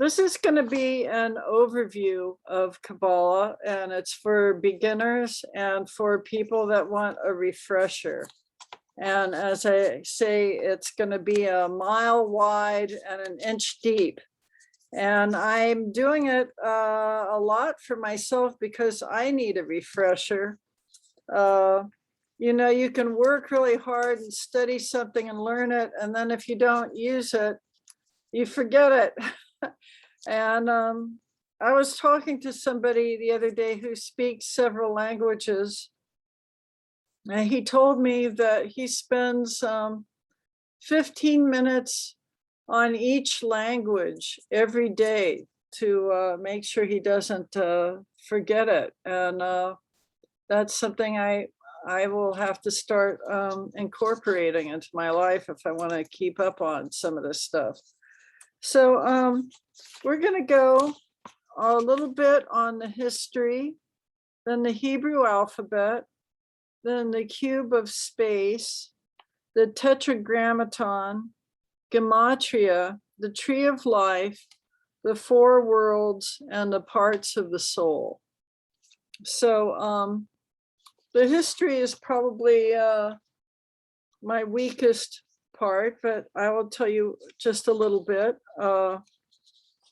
This is going to be an overview of Kabbalah, and it's for beginners and for people that want a refresher. And as I say, it's going to be a mile wide and an inch deep. And I'm doing it a lot for myself because I need a refresher. You know, you can work really hard and study something and learn it, and then if you don't use it, you forget it. And I was talking to somebody the other day who speaks several languages, and he told me that he spends 15 minutes on each language every day to make sure he doesn't forget it. And that's something I will have to start incorporating into my life if I want to keep up on some of this stuff. So we're going to go a little bit on the history, then the Hebrew alphabet, then the cube of space, the Tetragrammaton, Gematria, the tree of life, the four worlds, and the parts of the soul. So the history is probably my weakest part, but I will tell you just a little bit.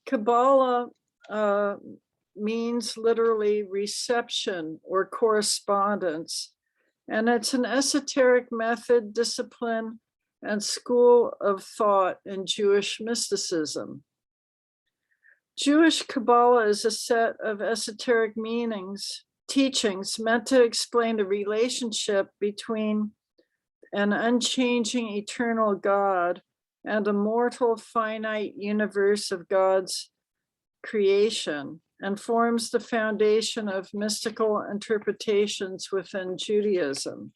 Kabbalah means literally reception or correspondence, and it's an esoteric method, discipline, and school of thought in Jewish mysticism. Jewish Kabbalah is a set of esoteric teachings meant to explain the relationship between an unchanging eternal God and a mortal finite universe of God's creation, and forms the foundation of mystical interpretations within Judaism.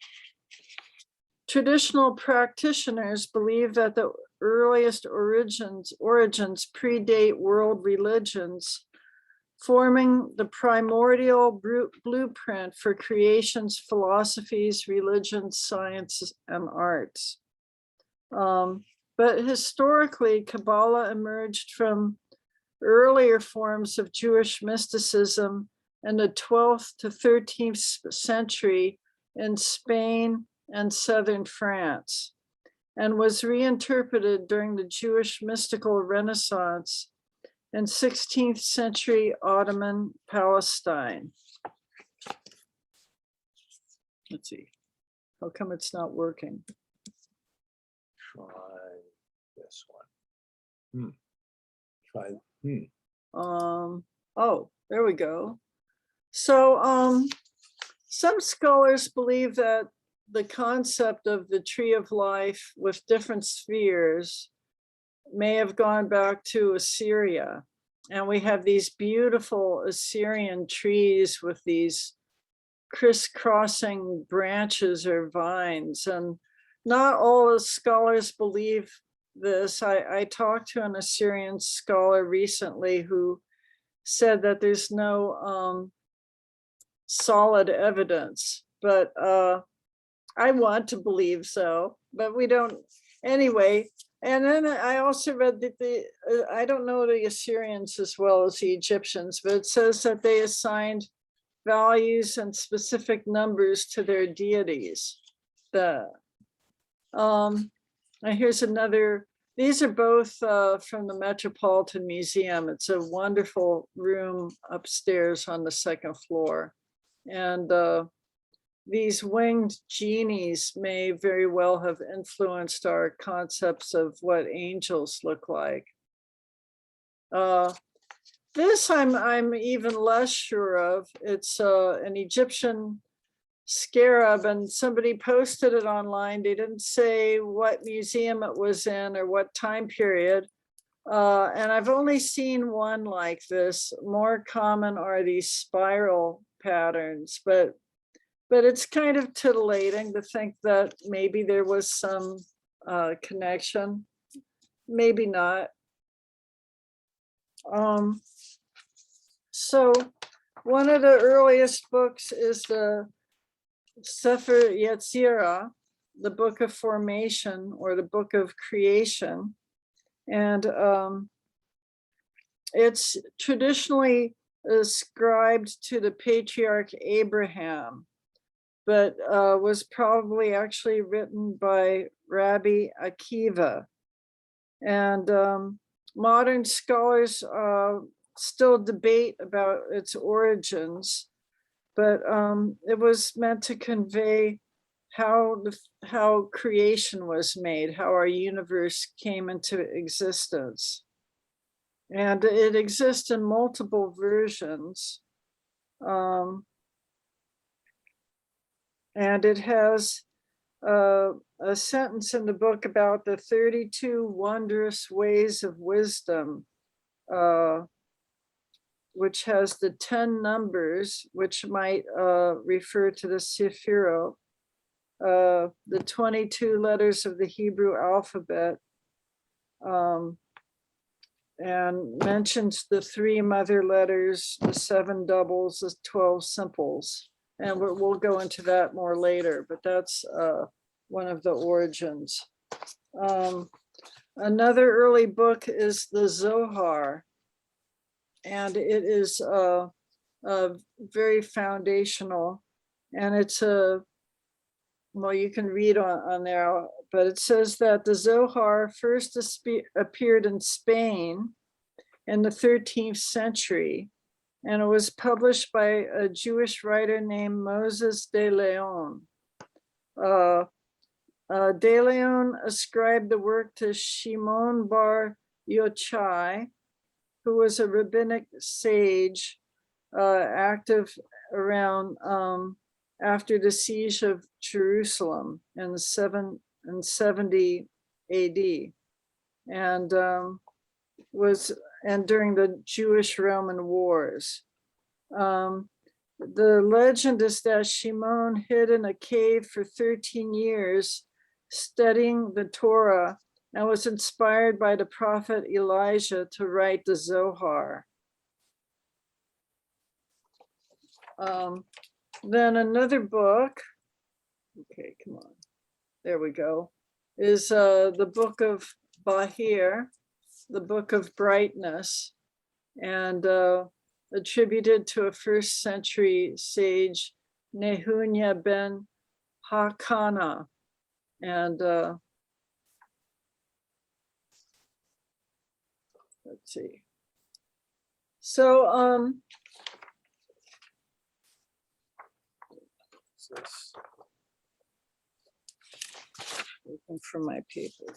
Traditional practitioners believe that the earliest origins predate world religions, forming the primordial blueprint for creation's philosophies, religions, sciences, and arts. But historically, Kabbalah emerged from earlier forms of Jewish mysticism in the 12th to 13th century in Spain and southern France, and was reinterpreted during the Jewish mystical Renaissance in 16th century Ottoman Palestine. Let's see, how come it's not working? Try this one. Try. Oh, there we go. So some scholars believe that the concept of the tree of life with different spheres may have gone back to Assyria. And we have these beautiful Assyrian trees with these crisscrossing branches or vines. And not all the scholars believe this. I talked to an Assyrian scholar recently who said that there's no solid evidence, but I want to believe so, but we don't anyway. And then I also read that I don't know the Assyrians as well as the Egyptians, but it says that they assigned values and specific numbers to their deities. And here's another, these are both from the Metropolitan Museum. It's a wonderful room upstairs on the second floor. And these winged genies may very well have influenced our concepts of what angels look like. This I'm even less sure of. It's an Egyptian scarab, and somebody posted it online. They didn't say what museum it was in or what time period. And I've only seen one like this. More common are these spiral patterns, but it's kind of titillating to think that maybe there was some connection, maybe not. So one of the earliest books is the Sefer Yetzirah, the book of formation or the book of creation. And it's traditionally ascribed to the patriarch Abraham, but was probably actually written by Rabbi Akiva. And modern scholars still debate about its origins, but it was meant to convey how creation was made, how our universe came into existence. And it exists in multiple versions. And it has a sentence in the book about the 32 wondrous ways of wisdom, which has the 10 numbers, which might refer to the Sephirot, the 22 letters of the Hebrew alphabet, and mentions the 3 mother letters, the 7 doubles, the 12 simples. And we'll go into that more later, but that's one of the origins. Another early book is the Zohar, and it is very foundational, and it's well, you can read on there, but it says that the Zohar first appeared in Spain in the 13th century, and it was published by a Jewish writer named Moses de Leon. De Leon ascribed the work to Shimon bar Yochai, who was a rabbinic sage active around after the siege of Jerusalem in 70 AD, and during the Jewish-Roman wars. The legend is that Shimon hid in a cave for 13 years studying the Torah and was inspired by the prophet Elijah to write the Zohar. Then another book, okay, come on, there we go, is the book of Bahir, the book of brightness, and attributed to a 1st century sage, Nehunya ben Hakana. And let's see. So, looking for my papers.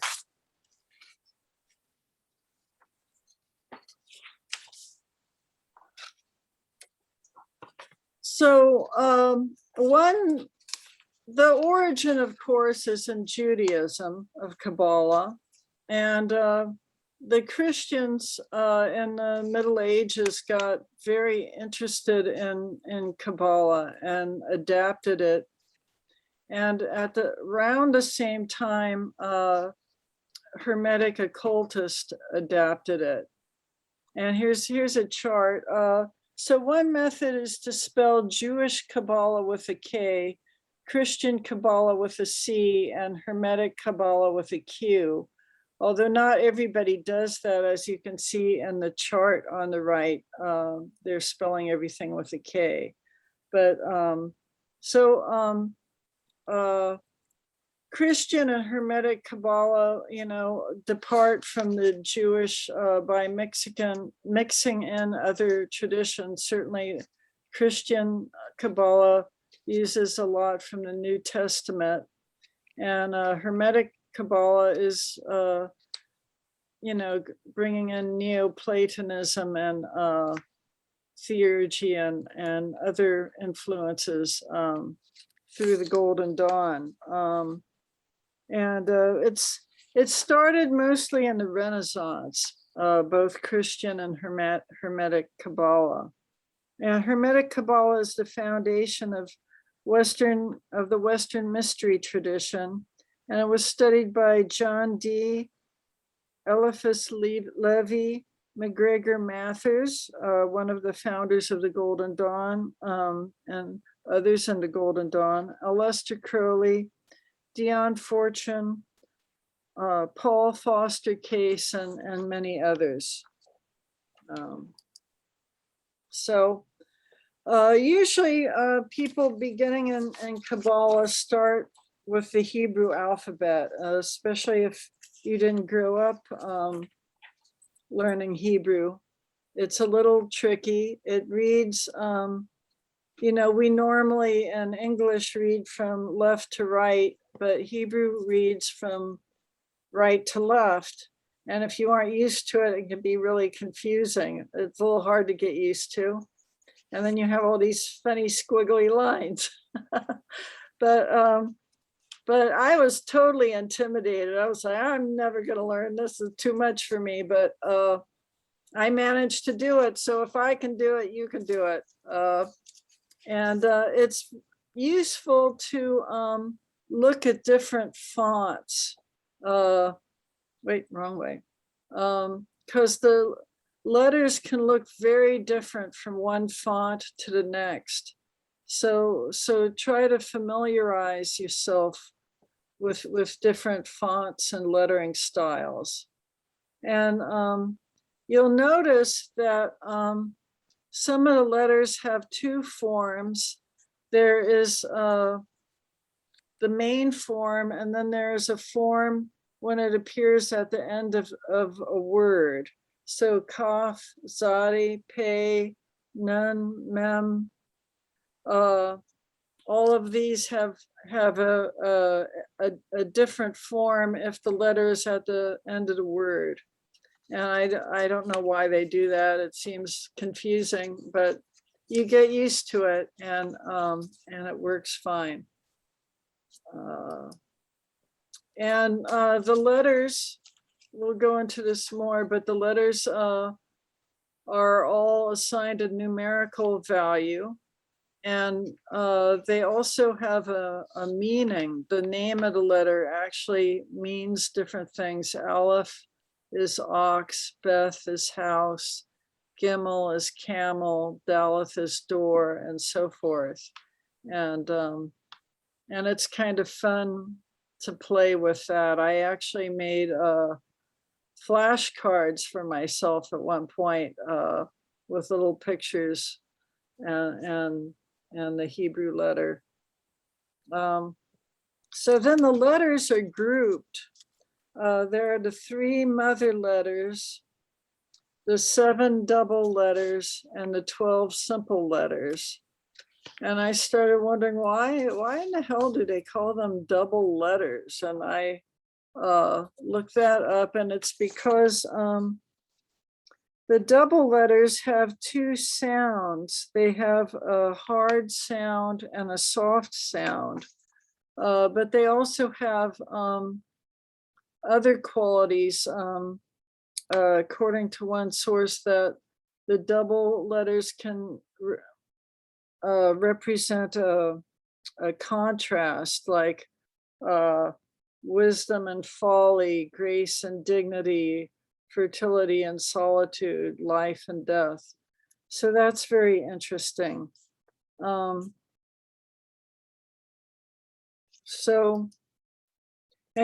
So the origin, of course, is in Judaism of Kabbalah, and the Christians in the Middle Ages got very interested in Kabbalah and adapted it. And around the same time, Hermetic occultists adapted it. And here's a chart. So one method is to spell Jewish Kabbalah with a K, Christian Kabbalah with a C, and Hermetic Qabalah with a Q. Although not everybody does that, as you can see in the chart on the right, they're spelling everything with a K. But Christian and Hermetic Qabalah, depart from the Jewish by mixing in other traditions. Certainly Christian Kabbalah uses a lot from the New Testament, and Hermetic Qabalah is, bringing in Neoplatonism and theurgy and other influences through the Golden Dawn. It started mostly in the Renaissance, both Christian and Hermetic Qabalah. And Hermetic Qabalah is the foundation of the Western mystery tradition, and it was studied by John D. Eliphas Levi, McGregor Mathers, one of the founders of the Golden Dawn, and others in the Golden Dawn, Aleister Crowley, Dion Fortune, Paul Foster Case, and many others. So usually people beginning in Kabbalah start with the Hebrew alphabet, especially if you didn't grow up learning Hebrew. It's a little tricky. It reads, you know, we normally in English read from left to right, but Hebrew reads from right to left. And if you aren't used to it, it can be really confusing. It's a little hard to get used to. And then you have all these funny squiggly lines. But I was totally intimidated. I was like, I'm never going to learn. This is too much for me. But I managed to do it. So if I can do it, you can do it. And it's useful to look at different fonts. Wait, wrong way. Because the letters can look very different from one font to the next. So try to familiarize yourself with different fonts and lettering styles. And you'll notice that some of the letters have two forms. There is the main form, and then there is a form when it appears at the end of a word. So kaf, zadi, pe, nun, mem, all of these have a different form if the letter is at the end of the word. And I don't know why they do that. It seems confusing, but you get used to it, and it works fine. And the letters, we'll go into this more, but the letters are all assigned a numerical value. And they also have a meaning. The name of the letter actually means different things. Aleph is ox, Beth is house, Gimel is camel, Daleth is door, and so forth. And it's kind of fun to play with that. I actually made flashcards for myself at one point with little pictures and the Hebrew letter. So then the letters are grouped. There are the 3 mother letters, the 7 double letters, and the 12 simple letters. And I started wondering why in the hell do they call them double letters? And I looked that up, and it's because the double letters have 2 sounds. They have a hard sound and a soft sound, but they also have other qualities. According to one source, that the double letters can represent a contrast, like wisdom and folly, grace and dignity, fertility and solitude, life and death. So that's very interesting. And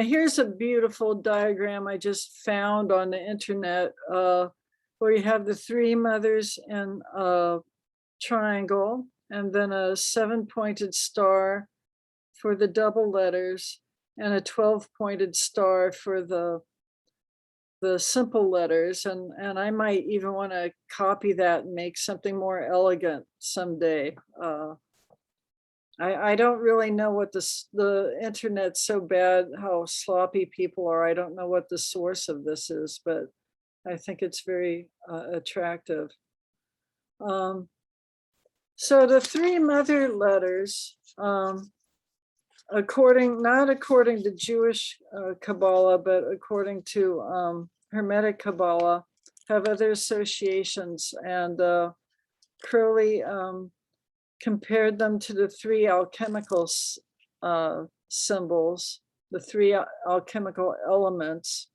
here's a beautiful diagram I just found on the internet, where you have the 3 mothers in a triangle, and then a 7-pointed star for the double letters, and a 12-pointed star for the simple letters. And I might even want to copy that and make something more elegant someday. I don't really know what the internet's so bad, how sloppy people are. I don't know what the source of this is, but I think it's very attractive. So the 3 mother letters, not according to Jewish Kabbalah, but according to Hermetic Qabalah, have other associations. And Crowley compared them to the 3 alchemical symbols, the 3 alchemical elements,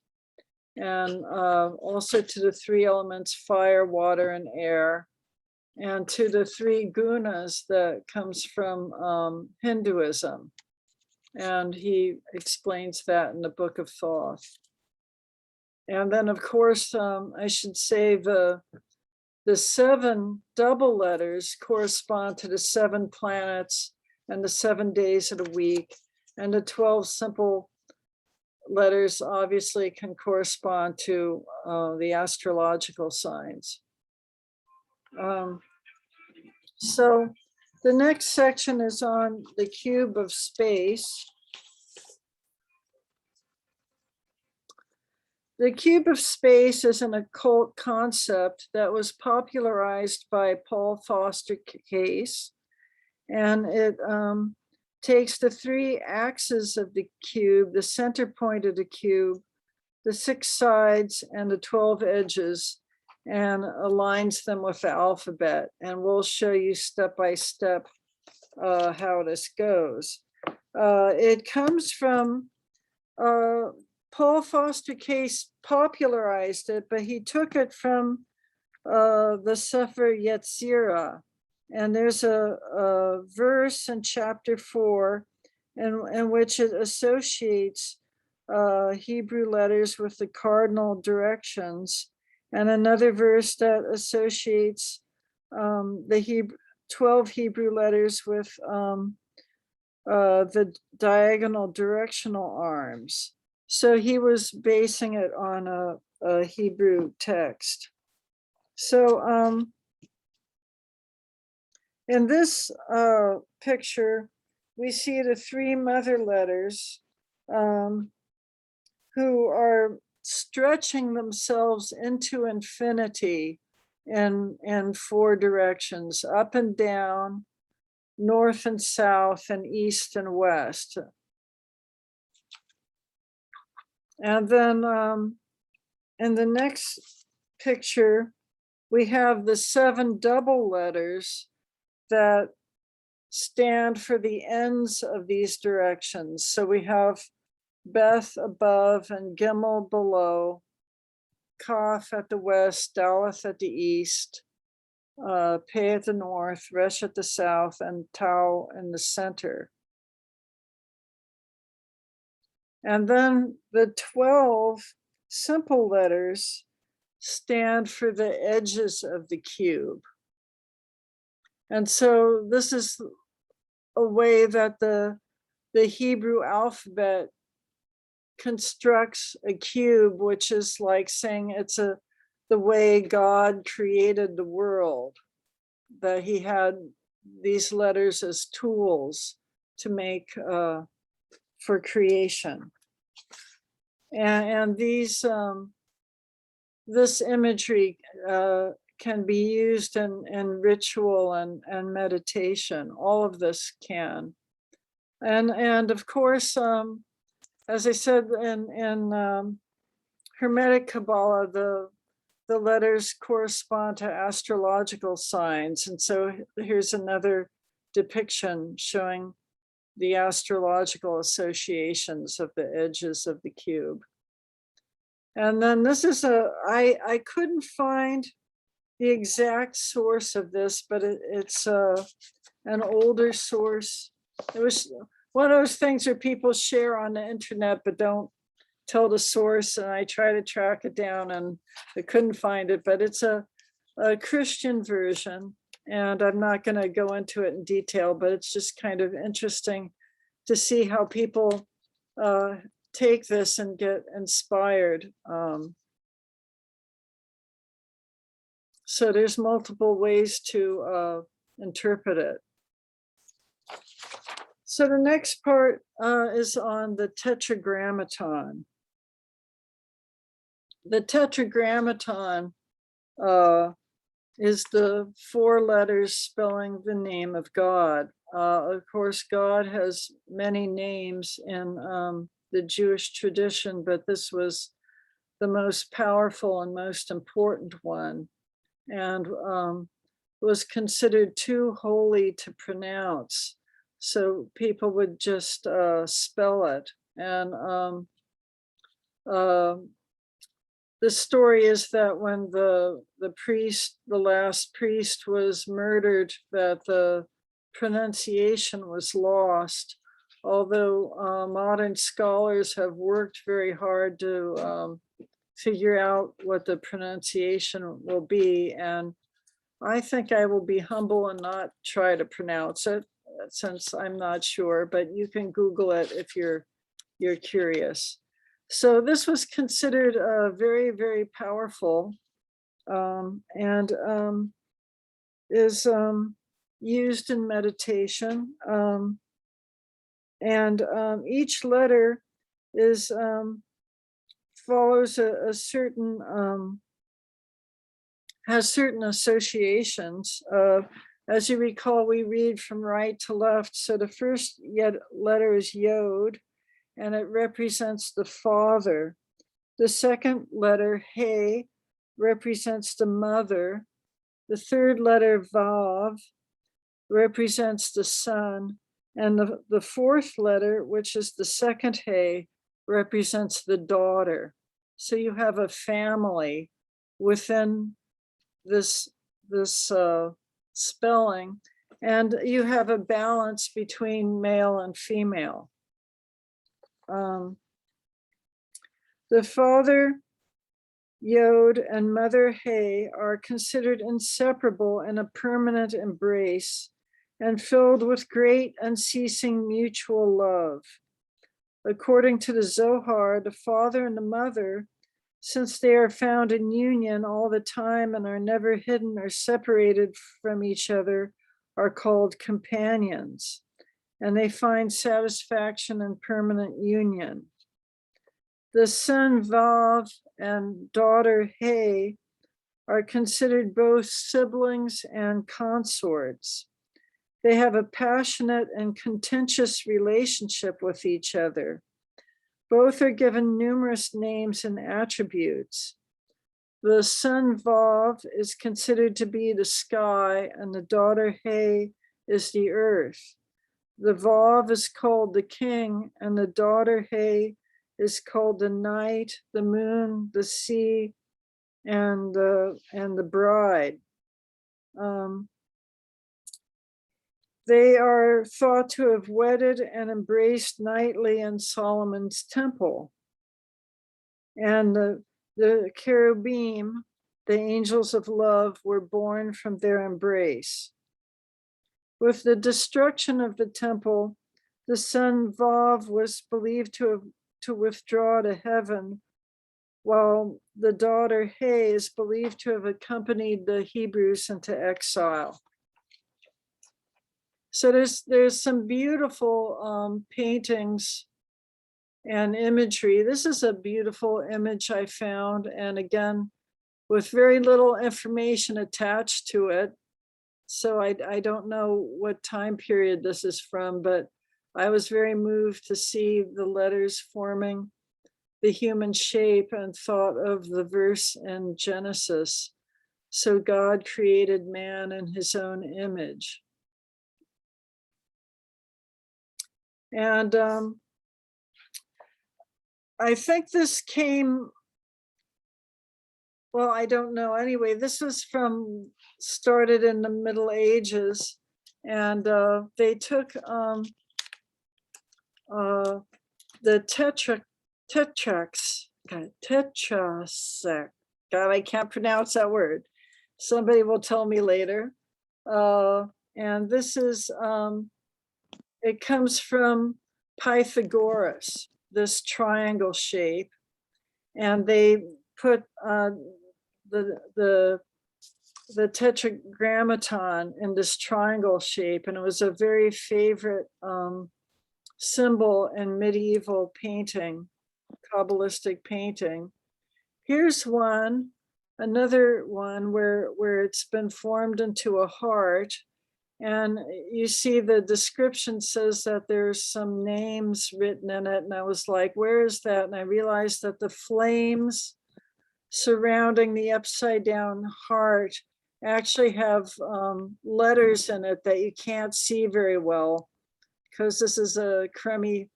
and also to the 3 elements, fire, water, and air, and to the 3 gunas that comes from Hinduism. And he explains that in the Book of Thoth. And then, of course, I should say the the 7 double letters correspond to the 7 planets and the 7 days of the week, and the 12 simple letters obviously can correspond to the astrological signs. So the next section is on the cube of space. The cube of space is an occult concept that was popularized by Paul Foster Case, and it takes the 3 axes of the cube, the center point of the cube, the 6 sides, and the 12 edges, and aligns them with the alphabet. And we'll show you step by step how this goes. It comes from Paul Foster Case popularized it, but he took it from the Sefer Yetzirah. And there's a verse in chapter 4 in which it associates Hebrew letters with the cardinal directions, and another verse that associates the 12 Hebrew letters with the diagonal directional arms. So he was basing it on a Hebrew text. So in this picture, we see the 3 mother letters who are stretching themselves into infinity in 4 directions, up and down, north and south, and east and west. And then in the next picture, we have the 7 double letters that stand for the ends of these directions. So we have Beth above and Gimel below, Kaf at the west, Daleth at the east, Pei at the north, Resh at the south, and Tau in the center. And then the 12 simple letters stand for the edges of the cube. And so this is a way that the Hebrew alphabet constructs a cube, which is like saying it's the way God created the world, that he had these letters as tools to make for creation. And these this imagery can be used in ritual and meditation. All of this can. And of course, as I said in Hermetic Qabalah, the letters correspond to astrological signs. And so here's another depiction showing the astrological associations of the edges of the cube. And then this is I couldn't find the exact source of this, but it's an older source. It was one of those things where people share on the internet but don't tell the source, and I try to track it down and I couldn't find it, but it's a Christian version, and I'm not going to go into it in detail, but it's just kind of interesting to see how people take this and get inspired. So there's multiple ways to interpret it. So the next part is on the Tetragrammaton. The Tetragrammaton is the 4 letters spelling the name of God. Of course, God has many names in the Jewish tradition, but this was the most powerful and most important one, and was considered too holy to pronounce. So people would just spell it. And the story is that when the priest, the last priest, was murdered, that the pronunciation was lost. Although modern scholars have worked very hard to figure out what the pronunciation will be, and I think I will be humble and not try to pronounce it since I'm not sure, but you can Google it if you're curious. So this was considered very, very powerful, and is used in meditation. And each letter is follows a certain has certain associations. As you recall, we read from right to left. So the first letter is Yod, and it represents the father. The second letter, He, represents the mother. The third letter, Vav, represents the son. And the fourth letter, which is the second He, represents the daughter. So you have a family within this spelling, and you have a balance between male and female. The father Yod and mother He are considered inseparable in a permanent embrace and filled with great unceasing mutual love. According to the Zohar, the father and the mother, since they are found in union all the time and are never hidden or separated from each other, are called companions, and they find satisfaction in permanent union. The son Vav and daughter He are considered both siblings and consorts. They have a passionate and contentious relationship with each other. Both are given numerous names and attributes. The son Vav is considered to be the sky, and the daughter He is the earth. The Vav is called the king, and the daughter He is called the night, the moon, the sea, and the bride. They are thought to have wedded and embraced nightly in Solomon's temple. And the cherubim, the angels of love, were born from their embrace. With the destruction of the temple, the son Vav was believed to withdraw to heaven, while the daughter He is believed to have accompanied the Hebrews into exile. So there's some beautiful paintings and imagery. This is a beautiful image I found, and again, with very little information attached to it. So I don't know what time period this is from, but I was very moved to see the letters forming the human shape and thought of the verse in Genesis. So God created man in his own image. And I think this came, well, I don't know. Anyway, this was started in the Middle Ages, and they took the tetrasec. God, I can't pronounce that word. Somebody will tell me later. And this is, it comes from Pythagoras, this triangle shape, and they put the Tetragrammaton in this triangle shape, and it was a very favorite symbol in medieval painting, Kabbalistic painting. Here's another one where it's been formed into a heart. And you see the description says that there's some names written in it. And I was like, where is that? And I realized that the flames surrounding the upside down heart actually have letters in it that you can't see very well, because this is a crummy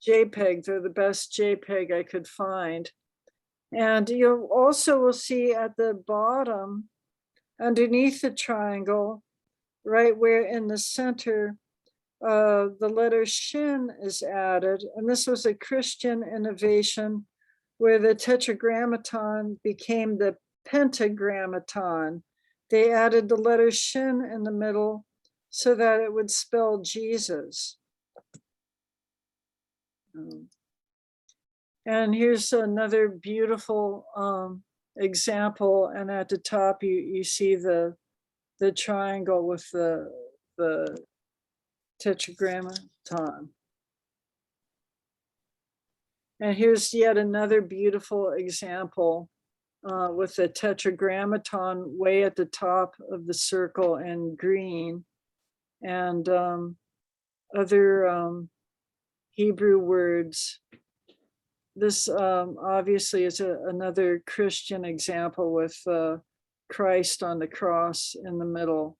JPEG. They're the best JPEG I could find. And you also will see at the bottom, underneath the triangle, right where in the center, the letter Shin is added. And this was a Christian innovation where the Tetragrammaton became the Pentagrammaton. They added the letter Shin in the middle so that it would spell Jesus. And here's another beautiful example. And at the top, you see the triangle with the Tetragrammaton. And here's yet another beautiful example with the Tetragrammaton way at the top of the circle in green, and other Hebrew words. This obviously is another Christian example with Christ on the cross in the middle.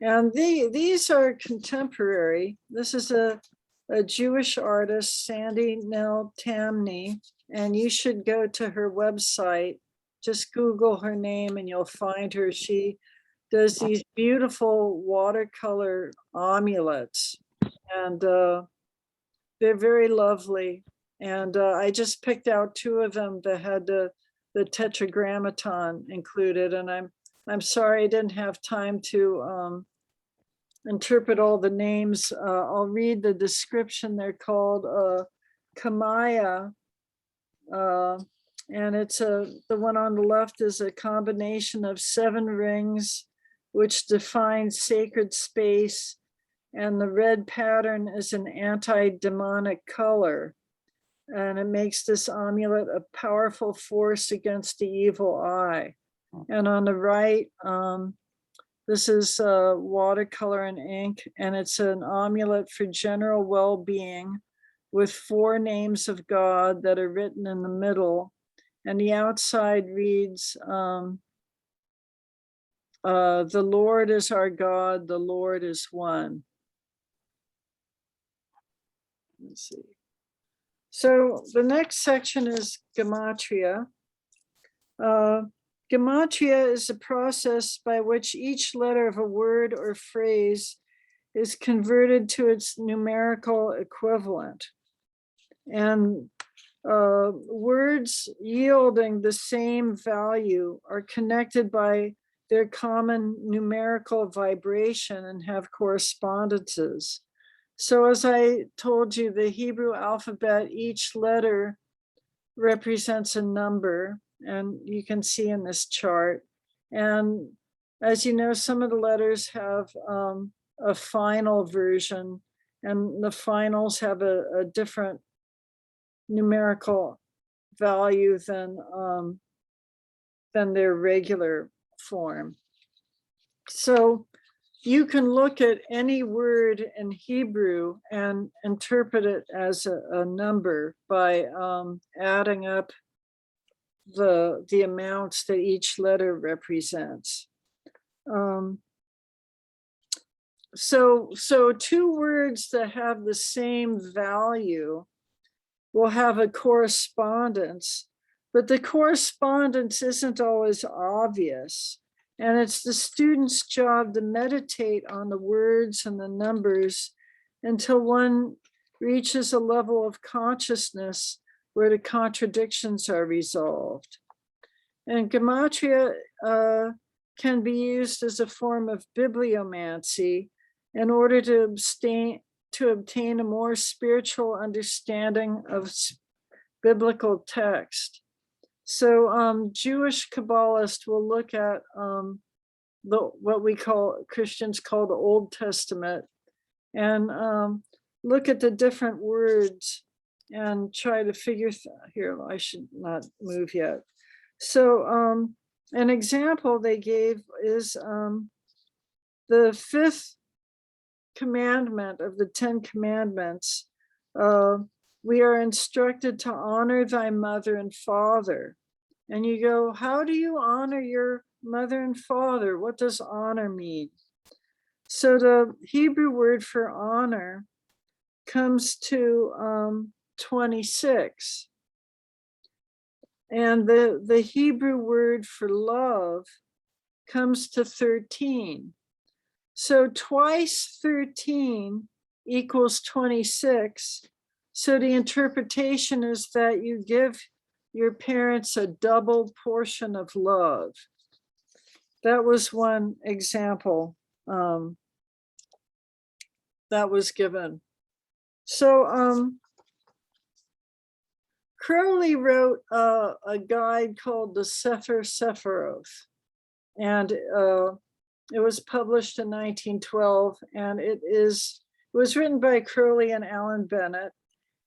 And these are contemporary. This is a Jewish artist, Sandy Nell Tamny, and you should go to her website. Just Google her name and you'll find her. She does these beautiful watercolor amulets, and they're very lovely. And I just picked out two of them that had the Tetragrammaton included, and I'm sorry I didn't have time to interpret all the names. I'll read the description. They're called Kamaya, and it's the one on the left is a combination of 7 rings, which defines sacred space, and the red pattern is an anti-demonic color, and it makes this amulet a powerful force against the evil eye. And on the right, this is watercolor and ink, and it's an amulet for general well-being with 4 names of God that are written in the middle. And the outside reads, the Lord is our God, the Lord is one. Let's see. So the next section is Gematria. Gematria is a process by which each letter of a word or phrase is converted to its numerical equivalent. And words yielding the same value are connected by their common numerical vibration and have correspondences. So as I told you, the Hebrew alphabet, each letter represents a number, and you can see in this chart. And as you know, some of the letters have a final version, and the finals have a different numerical value than their regular form. So you can look at any word in Hebrew and interpret it as a number by adding up the amounts that each letter represents. So 2 words that have the same value will have a correspondence, but the correspondence isn't always obvious. And it's the student's job to meditate on the words and the numbers until one reaches a level of consciousness where the contradictions are resolved. And Gematria can be used as a form of bibliomancy in order to obtain a more spiritual understanding of biblical text. So Jewish Kabbalists will look at what we Christians call the Old Testament, and look at the different words and try to figure here, I should not move yet. So an example they gave is the 5th commandment of the 10 commandments. We are instructed to honor thy mother and father. And you go, how do you honor your mother and father? What does honor mean? So the Hebrew word for honor comes to 26. And the Hebrew word for love comes to 13. So twice 13 equals 26. So the interpretation is that you give your parents a double portion of love. That was one example that was given. So Crowley wrote a guide called the Sefer Sephiroth, and it was published in 1912, and it was written by Crowley and Alan Bennett,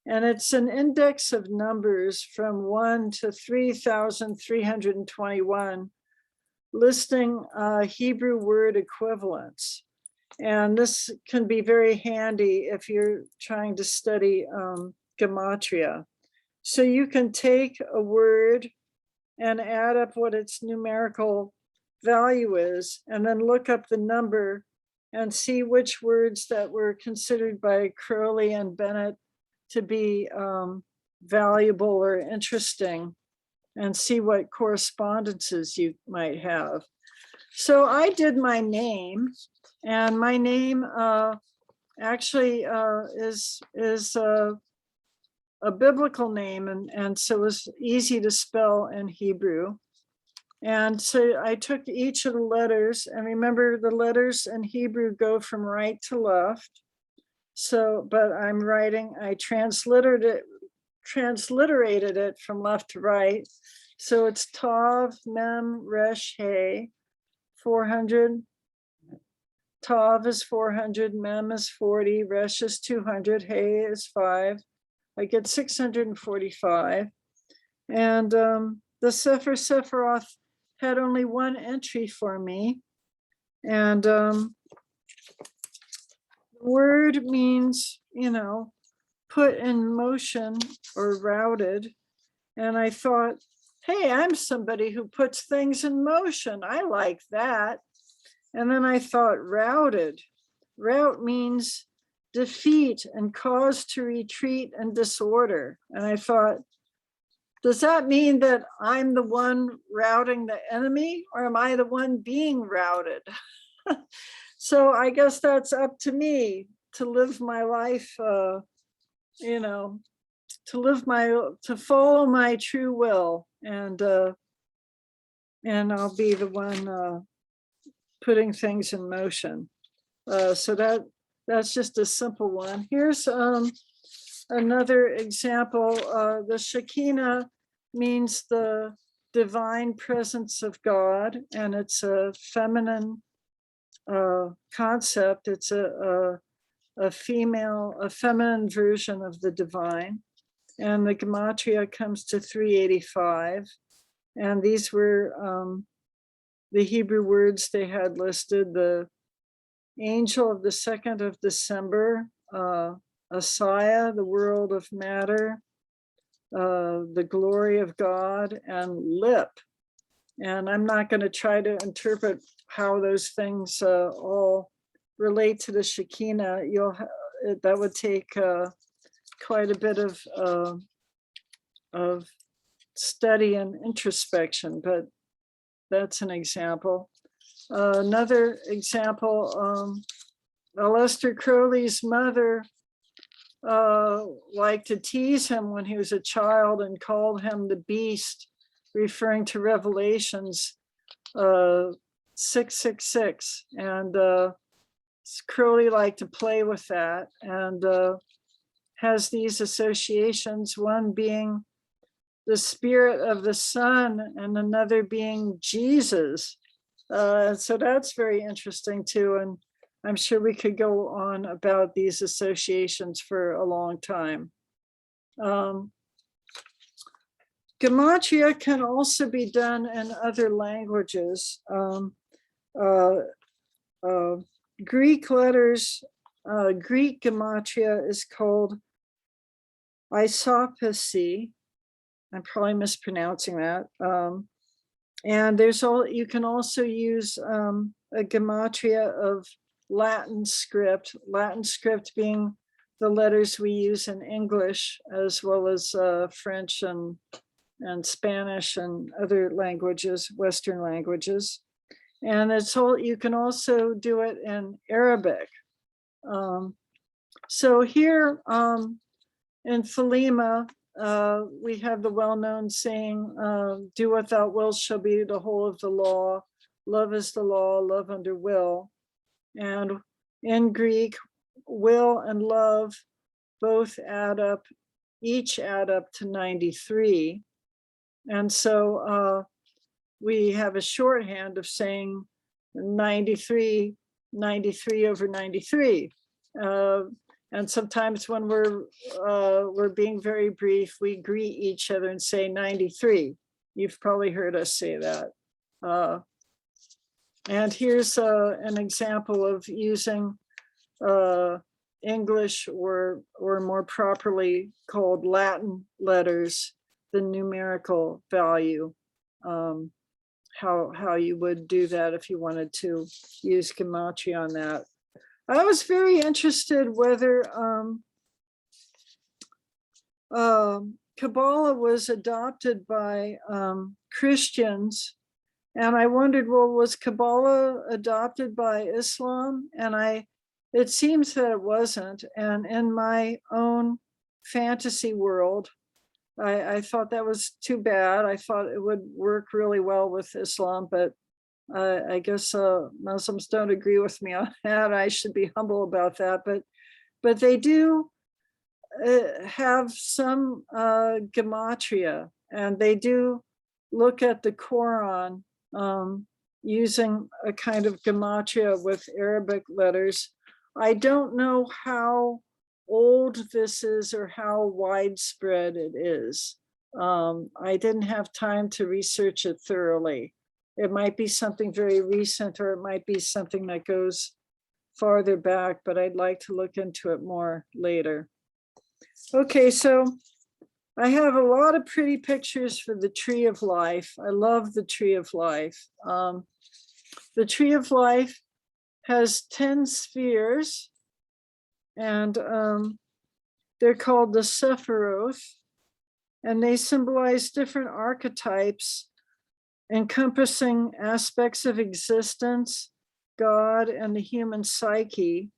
and it's an index of numbers from 1 to 3,321, listing Hebrew word equivalents. And this can be very handy if you're trying to study Gematria. So you can take a word and add up what its numerical value is, and then look up the number and see which words that were considered by Crowley and Bennett to be valuable or interesting, and see what correspondences you might have. So I did my name, and my name actually is a biblical name, and so it's easy to spell in Hebrew. And so I took each of the letters, and remember the letters in Hebrew go from right to left. So, but I'm writing, I transliterated it from left to right. So it's Tav, Mem, Resh, He, 400. Tav is 400, Mem is 40, Resh is 200, He is 5. I get 645. And the Sefer Sephiroth had only one entry for me. And the word means, put in motion or routed. And I thought, hey, I'm somebody who puts things in motion. I like that. And then I thought, routed. Rout means defeat and cause to retreat and disorder. And I thought, does that mean that I'm the one routing the enemy, or am I the one being routed? So I guess that's up to me to live my life, to follow my true will, and I'll be the one putting things in motion. So that's just a simple one. Here's another example. The Shekinah means the divine presence of God, and it's a feminine concept. It's a feminine version of the divine. And the Gematria comes to 385. And these were the Hebrew words they had listed: the angel of the 2nd of December, Asaya, the world of matter, the glory of God, and lip. And I'm not going to try to interpret how those things all relate to the Shekinah. That would take quite a bit of study and introspection, but that's an example. Another example, Aleister Crowley's mother liked to tease him when he was a child and called him the beast, referring to Revelations 666. And Crowley liked to play with that, and has these associations, one being the spirit of the sun and another being Jesus. So that's very interesting too. And I'm sure we could go on about these associations for a long time. Gematria can also be done in other languages. Greek letters, Greek Gematria is called isopachy. I'm probably mispronouncing that. And you can also use a Gematria of Latin script being the letters we use in English, as well as French and Spanish and other languages, Western languages. And you can also do it in Arabic. So here in Thelema, we have the well-known saying, do what thou wilt shall be the whole of the law. Love is the law, love under will. And in Greek, will and love both each add up to 93. And so we have a shorthand of saying 93 over 93. And sometimes when we're being very brief, we greet each other and say 93. You've probably heard us say that. And here's an example of using English or more properly called Latin letters, the numerical value, how you would do that if you wanted to use Gematria on that. I was very interested whether Kabbalah was adopted by Christians, and I wondered, well, was Kabbalah adopted by Islam? And it seems that it wasn't. And in my own fantasy world, I thought that was too bad. I thought it would work really well with Islam, but I guess Muslims don't agree with me on that. I should be humble about that, but they do have some Gematria, and they do look at the Quran using a kind of Gematria with Arabic letters. I don't know how old this is or how widespread it is. I didn't have time to research it thoroughly. It might be something very recent, or it might be something that goes farther back, but I'd like to look into it more later. Okay, so I have a lot of pretty pictures for the Tree of Life. I love the Tree of Life. The Tree of Life has 10 spheres, and they're called the Sephiroth, and they symbolize different archetypes encompassing aspects of existence, God, and the human psyche.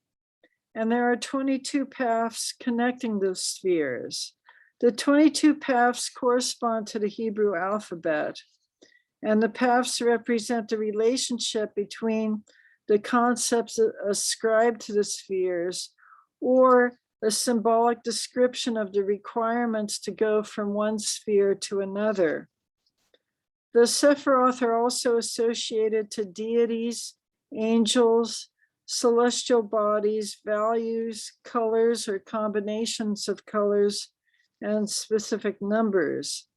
And there are 22 paths connecting those spheres. The 22 paths correspond to the Hebrew alphabet, and the paths represent the relationship between the concepts ascribed to the spheres, or a symbolic description of the requirements to go from one sphere to another. The Sephiroth are also associated to deities, angels, celestial bodies, values, colors or combinations of colors, and specific numbers.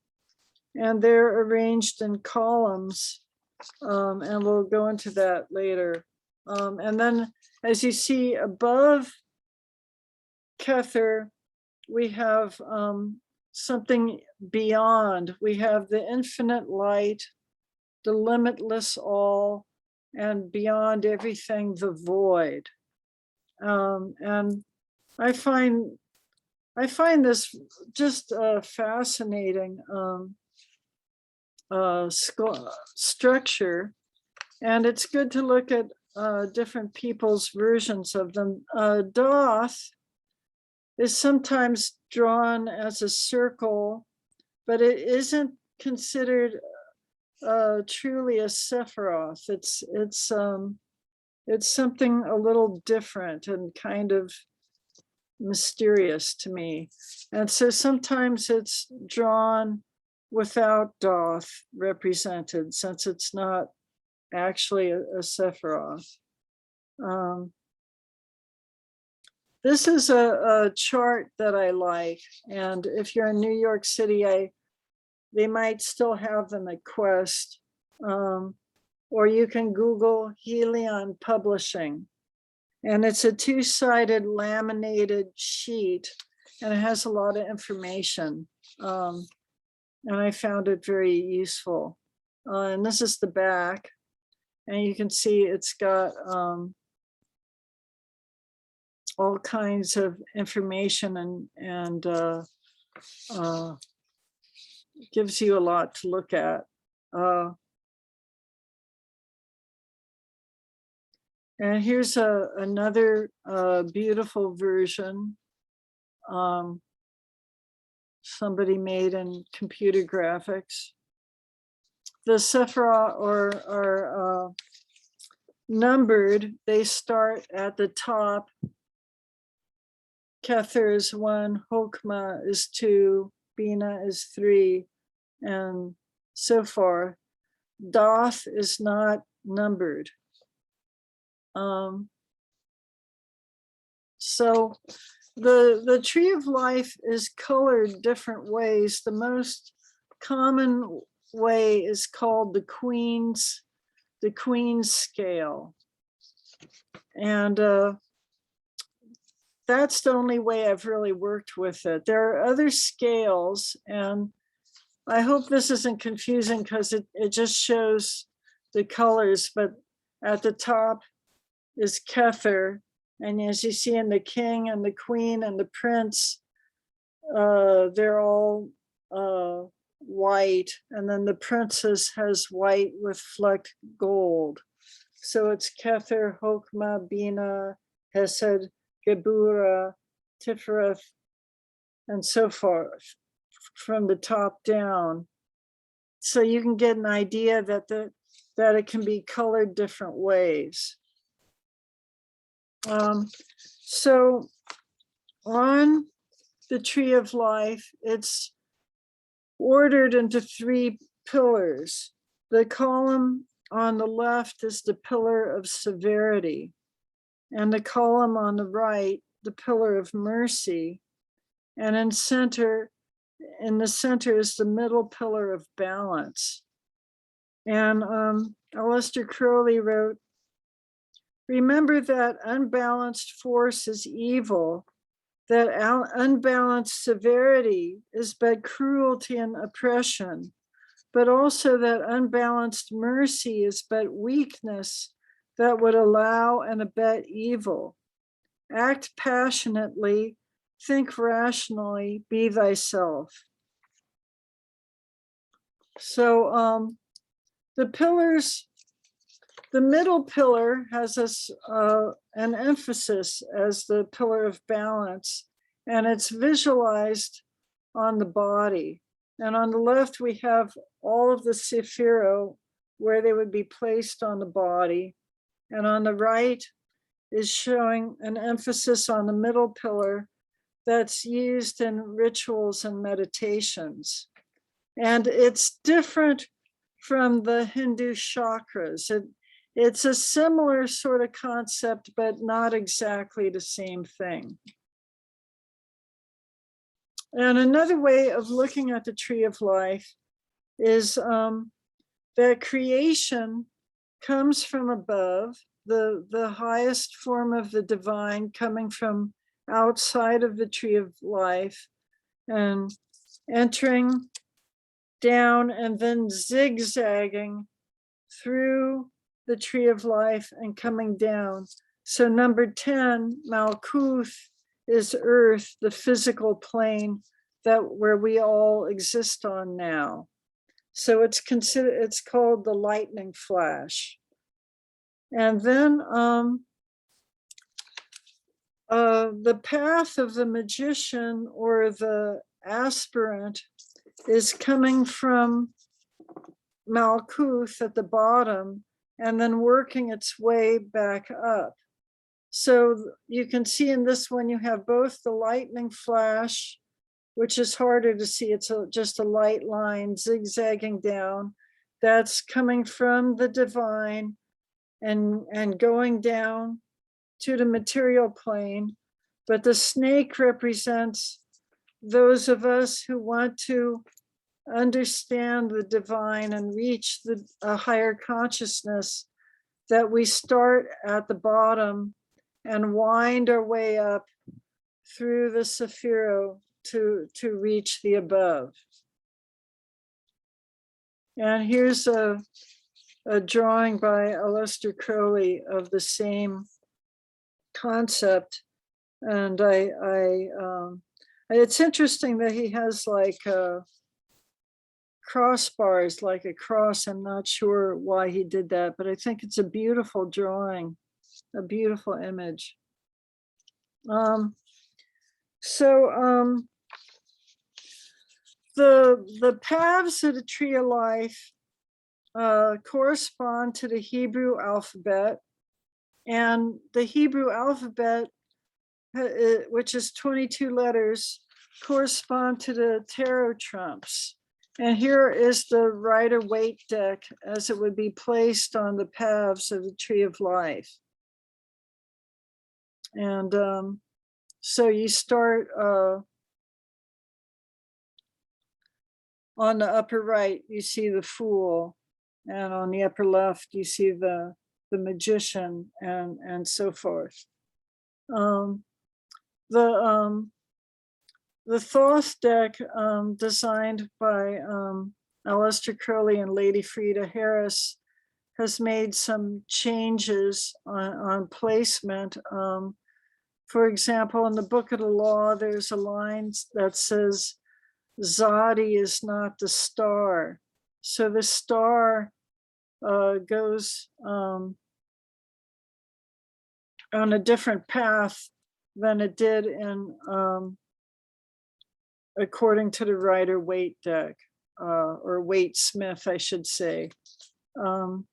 And they're arranged in columns, and we'll go into that later. And then, as you see above Kether, we have something beyond. We have the infinite light, the limitless all, and beyond everything, the void. And I find this just fascinating structure, and it's good to look at different people's versions of them. Doth is sometimes drawn as a circle, but it isn't considered truly a Sephiroth. It's something a little different and kind of mysterious to me. And so sometimes it's drawn without Doth represented, since it's not actually a Sephiroth. This is a chart that I like, and if you're in New York City, they might still have them at Quest, or you can Google Helion Publishing, and it's a two-sided laminated sheet, and it has a lot of information, and I found it very useful. And this is the back, and you can see it's got all kinds of information, and gives you a lot to look at. And here's another beautiful version. somebody made in computer graphics. The Sephirah are numbered. They start at the top. Kether is 1, Hokmah is 2, Bina is 3, and so far. Doth is not numbered. So the tree of life is colored different ways. The most common way is called the Queen's scale. And that's the only way I've really worked with it. There are other scales, and I hope this isn't confusing because it just shows the colors, but at the top is Kether. And as you see in the king and the queen and the prince, they're all white. And then the princess has white with flecked gold. So it's Kether, Hokmah, Bina, Hesed, Gebura, Tiferet, and so forth, from the top down. So you can get an idea that it can be colored different ways. So on the tree of life, it's ordered into 3 pillars. The column on the left is the pillar of severity, and the column on the right, the pillar of mercy, and in the center is the middle pillar of balance. And Aleister Crowley wrote, "Remember that unbalanced force is evil, that unbalanced severity is but cruelty and oppression, but also that unbalanced mercy is but weakness that would allow and abet evil. Act passionately, think rationally, be thyself." So the pillars, the middle pillar has an emphasis as the pillar of balance, and it's visualized on the body. And on the left, we have all of the Sephirot where they would be placed on the body. And on the right is showing an emphasis on the middle pillar that's used in rituals and meditations. And it's different from the Hindu chakras. It's a similar sort of concept, but not exactly the same thing. And another way of looking at the tree of life is that creation comes from above, the highest form of the divine coming from outside of the tree of life and entering down and then zigzagging through the tree of life and coming down. So number 10, Malkuth, is earth, the physical plane where we all exist on now. So it's called the lightning flash. And then the path of the magician or the aspirant is coming from Malkuth at the bottom and then working its way back up. So you can see in this one, you have both the lightning flash, which is harder to see. It's just a light line zigzagging down. That's coming from the divine and going down to the material plane. But the snake represents those of us who want to understand the divine and reach a higher consciousness, that we start at the bottom and wind our way up through the Sephirot to reach the above. And here's a drawing by Aleister Crowley of the same concept. And it's interesting that he has like crossbars, like a cross. I'm not sure why he did that, but I think it's a beautiful drawing, a beautiful image. So the paths of the tree of life correspond to the Hebrew alphabet, and the Hebrew alphabet, which is 22 letters, correspond to the tarot trumps. And here is the Rider-Waite deck as it would be placed on the paths of the tree of life. And so you start on the upper right, you see the Fool, and on the upper left, you see the Magician, and so forth. The Thoth deck, designed by Aleister Crowley and Lady Frida Harris, has made some changes on placement. For example, in the Book of the Law, there's a line that says, Zadi is not the star. So the star goes on a different path than it did in according to the Rider-Waite deck, or Waite-Smith, I should say. And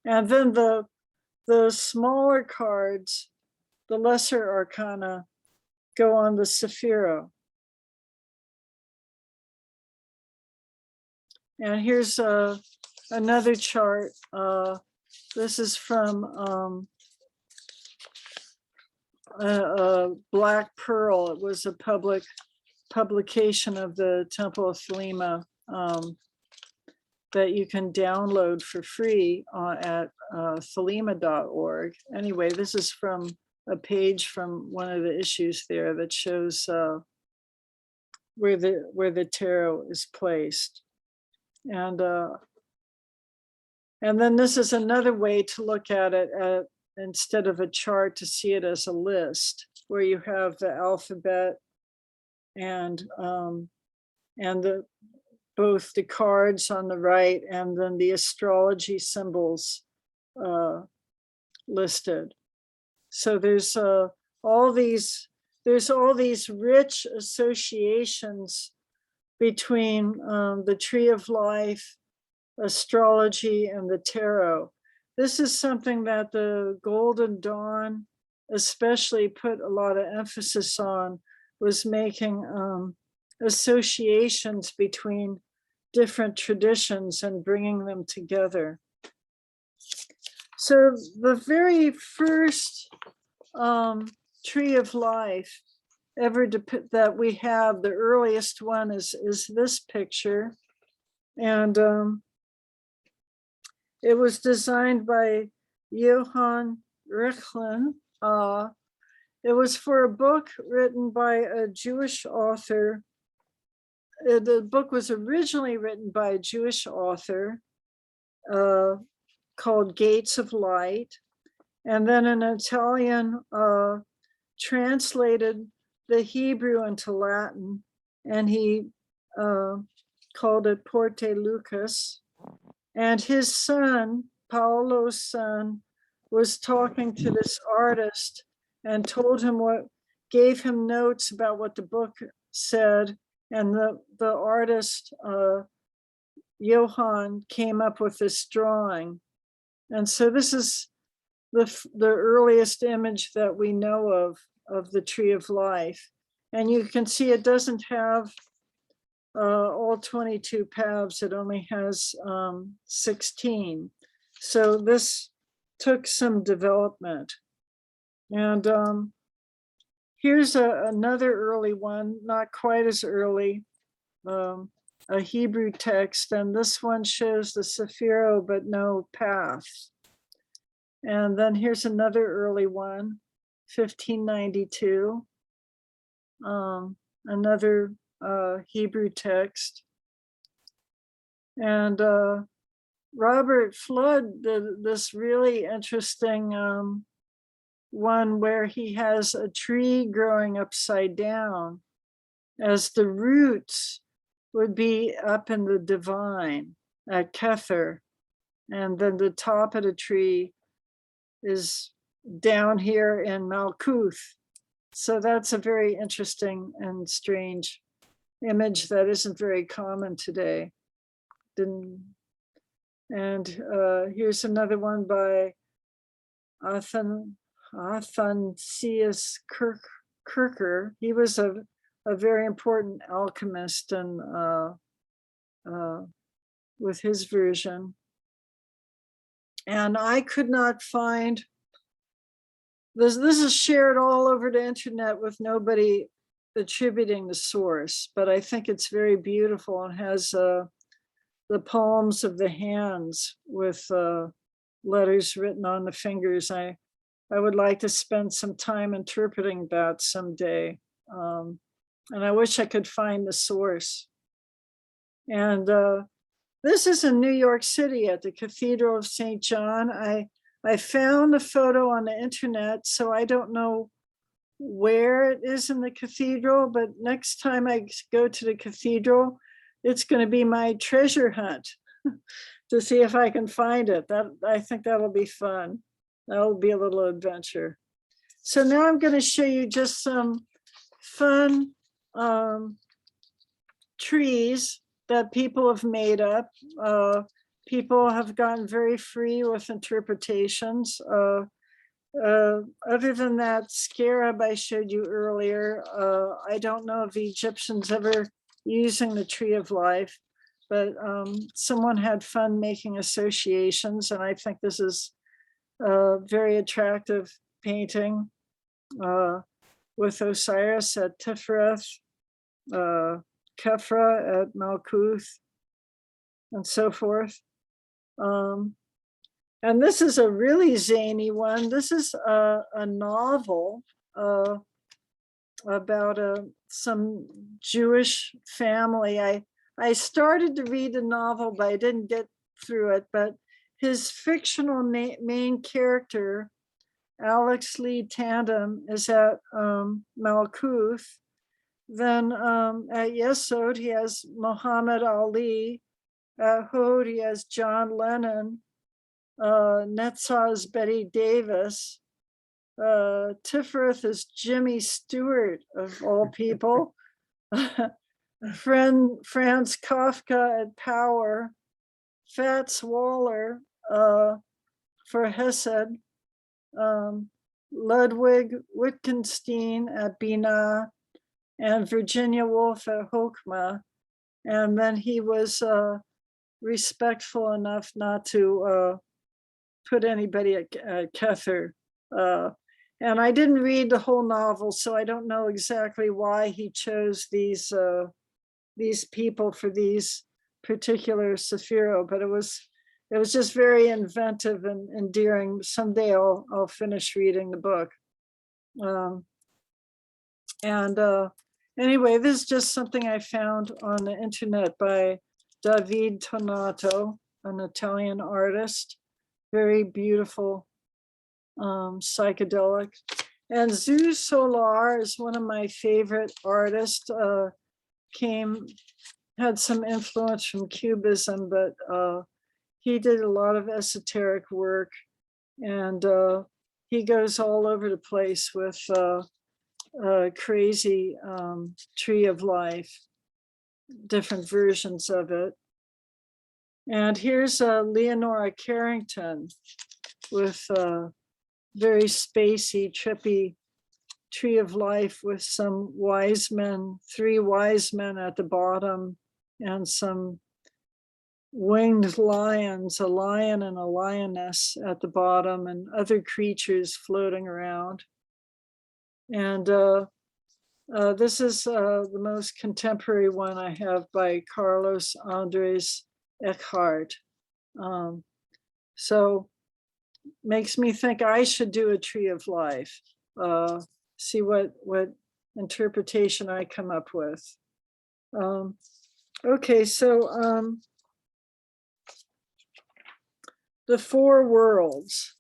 then the smaller cards, the lesser arcana, go on the Sephira. And here's another chart. This is from Black Pearl. It was a publication of the Temple of Thelema that you can download for free at thelema.org. Anyway, this is from a page from one of the issues there that shows where the tarot is placed. And then this is another way to look at it instead of a chart, to see it as a list where you have the alphabet and both the cards on the right and then the astrology symbols listed. So there's all these rich associations between the tree of life, astrology, and the tarot. This is something that the Golden Dawn especially put a lot of emphasis on, was making associations between different traditions and bringing them together. So the very first tree of life ever that we have, the earliest one is this picture. And it was designed by Johann Reuchlin. It was for a book written by a Jewish author. The book was originally written by a Jewish author called Gates of Light. And then an Italian translated the Hebrew into Latin, and he called it Porte Lucas. And his son, Paolo's son, was talking to this artist and told him gave him notes about what the book said. And the artist, Johann, came up with this drawing. And so this is the earliest image that we know of the tree of life. And you can see it doesn't have all 22 paths, it only has 16. So this took some development. And here's another early one, not quite as early, a Hebrew text, and this one shows the Sephiro but no path. And then here's another early one, 1592, another Hebrew text. And Robert Flood did this really interesting one where he has a tree growing upside down, as the roots would be up in the divine at Kether, and then the top of the tree is down here in Malkuth. So that's a very interesting and strange image that isn't very common today. Here's another one by Athanasius Kircher. He was a very important alchemist, and with his version. And I could not find this. This is shared all over the internet with nobody attributing the source, but I think it's very beautiful and has the palms of the hands with letters written on the fingers. I would like to spend some time interpreting that someday. And I wish I could find the source. And this is in New York City at the Cathedral of St. John. I found a photo on the internet, so I don't know where it is in the cathedral, but next time I go to the cathedral, it's going to be my treasure hunt to see if I can find it. I think that'll be fun. That'll be a little adventure. So now I'm going to show you just some fun trees that people have made up. People have gotten very free with interpretations. Other than that scarab I showed you earlier, I don't know if the Egyptians ever using the tree of life, but someone had fun making associations, and I think this is a very attractive painting with Osiris at Tifereth, Khepra at Malkuth, and so forth. And this is a really zany one. This is a novel about some Jewish family. I started to read the novel, but I didn't get through it. But his fictional main character, Alex Lee Tandem, is at Malkuth. Then at Yesod, he has Muhammad Ali. At Hod, he has John Lennon. Netzah's Betty Davis. Tifereth is Jimmy Stewart, of all people. Franz Kafka at Power. Fats Waller for Hesed. Ludwig Wittgenstein at Binah, and Virginia Woolf at Hokmah. And then he was respectful enough not to put anybody at Kether. And I didn't read the whole novel, so I don't know exactly why he chose these people for these particular Sephiro, but it was just very inventive and endearing. Someday I'll finish reading the book. Anyway, this is just something I found on the internet by David Tonato, an Italian artist. Very beautiful, psychedelic. And Zeus Solar is one of my favorite artists. Had some influence from Cubism, but he did a lot of esoteric work, and he goes all over the place with crazy tree of life, different versions of it. And here's Leonora Carrington with very spacey, trippy tree of life with some wise men, 3 wise men at the bottom, and some winged lions, a lion and a lioness at the bottom, and other creatures floating around. And this is the most contemporary one I have by Carlos Andres Eckhart. So makes me think I should do a tree of life. See what interpretation I come up with. Okay, so the 4 worlds.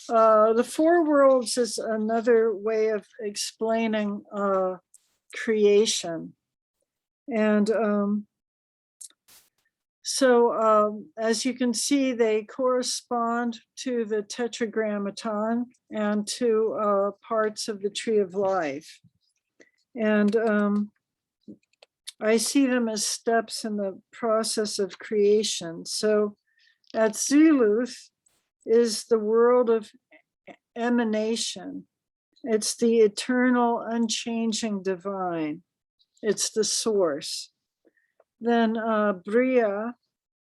The 4 worlds is another way of explaining creation. And so as you can see, they correspond to the Tetragrammaton and to parts of the Tree of Life. And I see them as steps in the process of creation. So at Zuluth is the world of emanation. It's the eternal, unchanging divine. It's the source. Then Bria,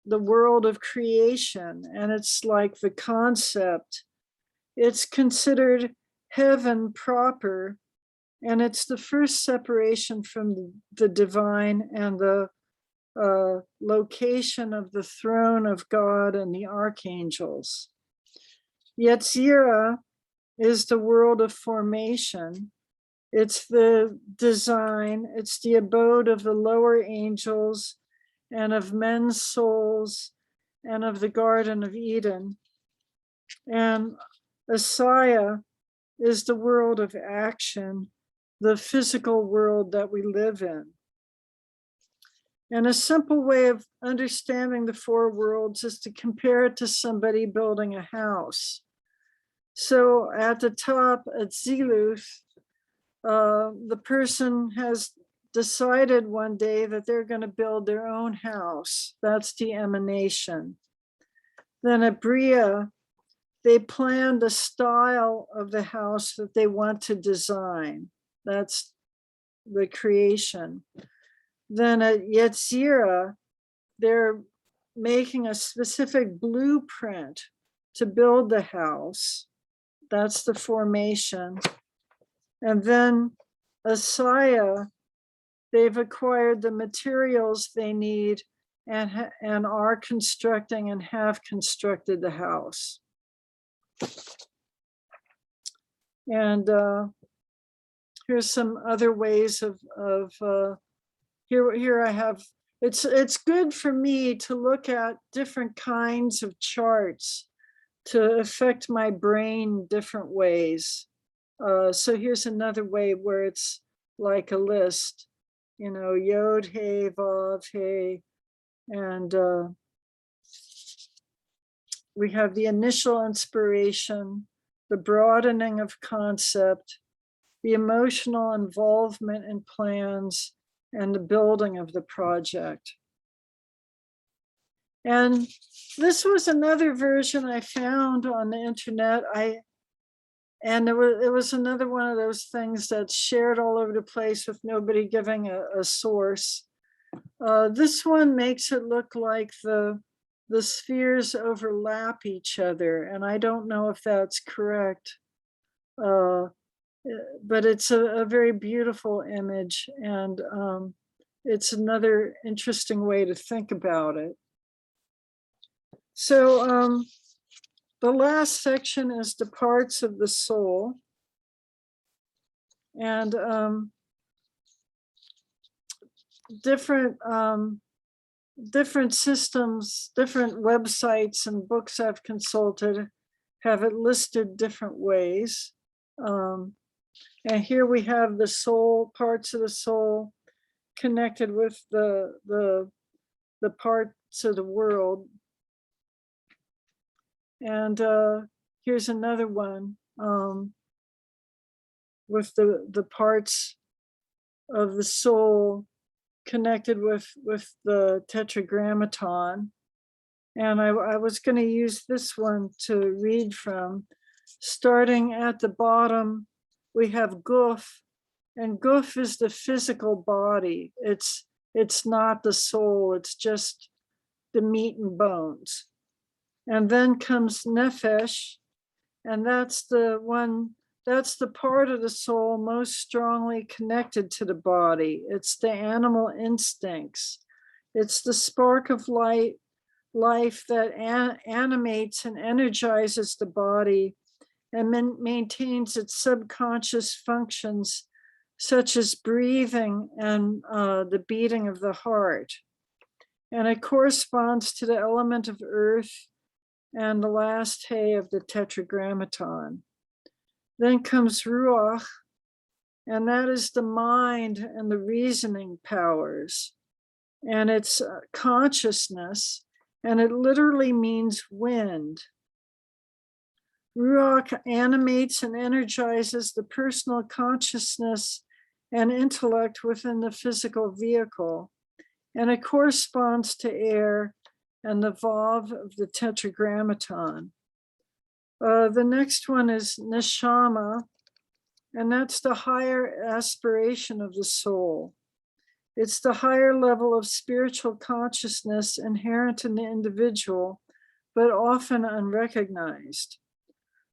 the world of creation, and it's like the concept. It's considered heaven proper, and it's the first separation from the divine and the location of the throne of God and the archangels. Yetzirah is the world of formation. It's the design, it's the abode of the lower angels and of men's souls and of the Garden of Eden. And Asaya is the world of action, the physical world that we live in. And a simple way of understanding the four worlds is to compare it to somebody building a house. So at the top at Ziluth, the person has decided one day that they're going to build their own house. That's the emanation. Then at Bria, they plan the style of the house that they want to design. That's the creation. Then at Yetzirah, they're making a specific blueprint to build the house. That's the formation. And then Asaya, they've acquired the materials they need and are constructing and have constructed the house. And here's some other ways of here I have, it's good for me to look at different kinds of charts to affect my brain different ways. So here's another way where it's like a list, you know, Yod, He, Vav, He, and we have the initial inspiration, the broadening of concept, the emotional involvement in plans, and the building of the project. And this was another version I found on the internet. And it was another one of those things that's shared all over the place with nobody giving a source. This one makes it look like the spheres overlap each other, and I don't know if that's correct. But it's a very beautiful image, and it's another interesting way to think about it. So the last section is the parts of the soul. And different systems, different websites and books I've consulted have it listed different ways. And here we have the soul, parts of the soul connected with the parts of the world. And here's another one with the parts of the soul connected with the Tetragrammaton. And I was going to use this one to read from. Starting at the bottom, we have Guf, and Guf is the physical body. It's not the soul, it's just the meat and bones. And then comes Nefesh, and that's the part of the soul most strongly connected to the body. It's the animal instincts. It's the spark of life that animates and energizes the body and maintains its subconscious functions, such as breathing and the beating of the heart. And it corresponds to the element of earth and the last He of the Tetragrammaton. Then comes Ruach, and that is the mind and the reasoning powers. And it's consciousness, and it literally means wind. Ruach animates and energizes the personal consciousness and intellect within the physical vehicle. And it corresponds to air and the Vav of the Tetragrammaton. The next one is Neshama, and that's the higher aspiration of the soul. It's the higher level of spiritual consciousness inherent in the individual, but often unrecognized.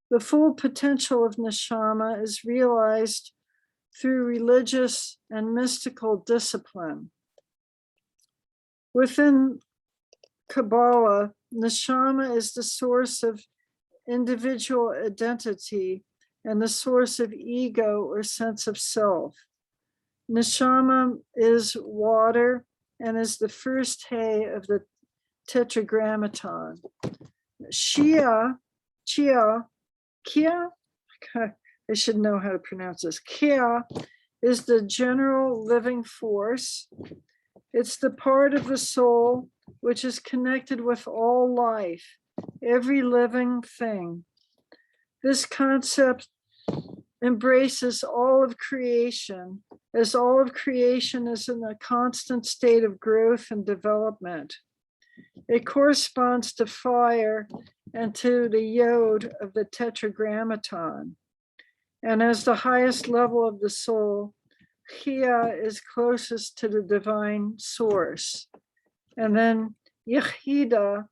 The full potential of Neshama is realized through religious and mystical discipline. Within Kabbalah, Neshama is the source of individual identity and the source of ego or sense of self. Neshama is water and is the first hay of the Tetragrammaton. Kia, I should know how to pronounce this. Kia is the general living force. It's the part of the soul which is connected with all life, every living thing. This concept embraces all of creation, as all of creation is in a constant state of growth and development. It corresponds to fire and to the yod of the Tetragrammaton. And as the highest level of the soul, Chia is closest to the divine source. And then Yechida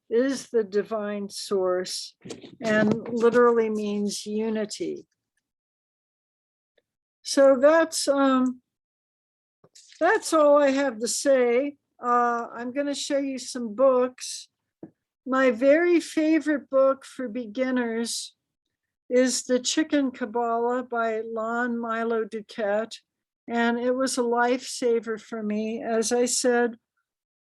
is the divine source and literally means unity. So that's all I have to say. I'm going to show you some books. My very favorite book for beginners is The Chicken Kabbalah by Lon Milo Duquette, and it was a lifesaver for me. As I said,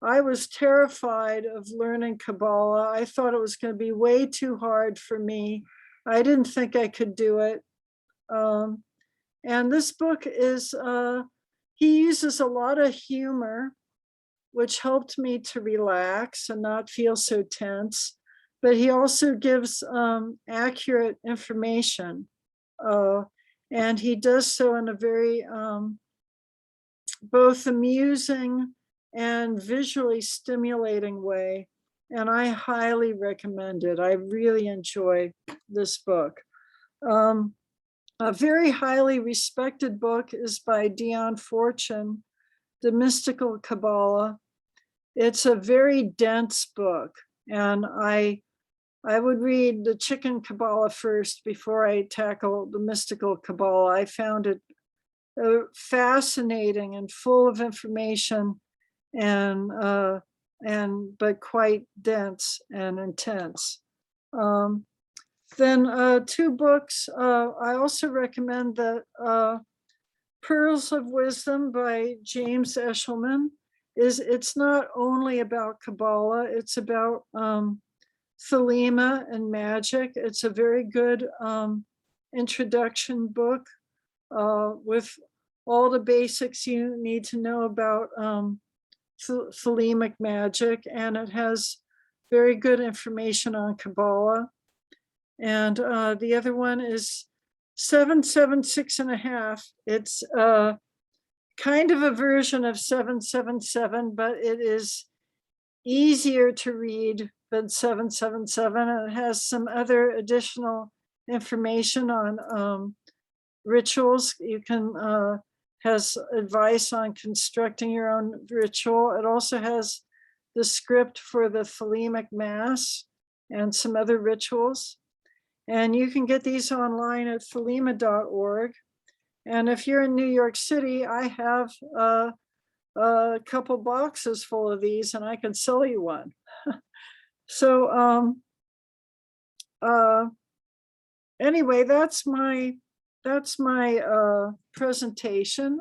I was terrified of learning Kabbalah. I thought it was going to be way too hard for me. I didn't think I could do it. And this book is, he uses a lot of humor, which helped me to relax and not feel so tense. But he also gives accurate information. And he does so in a very both amusing and visually stimulating way. And I highly recommend it. I really enjoy this book. A very highly respected book is by Dion Fortune, The Mystical Kabbalah. It's a very dense book, and I would read the Chicken Kabbalah first before I tackle the Mystical Kabbalah. I found it fascinating and full of information, and but quite dense and intense. Then two books. I also recommend that Pearls of Wisdom by James Eshelman. It's not only about Kabbalah, it's about Thelema and magic. It's a very good introduction book with all the basics you need to know about Thelemic magic, and it has very good information on Kabbalah. And the other one is 776.5. It's kind of a version of 777, but it is easier to read than 777. And it has some other additional information on rituals. You can has advice on constructing your own ritual. It also has the script for the Thelemic Mass and some other rituals. And you can get these online at thelema.org. And if you're in New York City, I have a couple boxes full of these, and I can sell you one. So anyway, that's my presentation.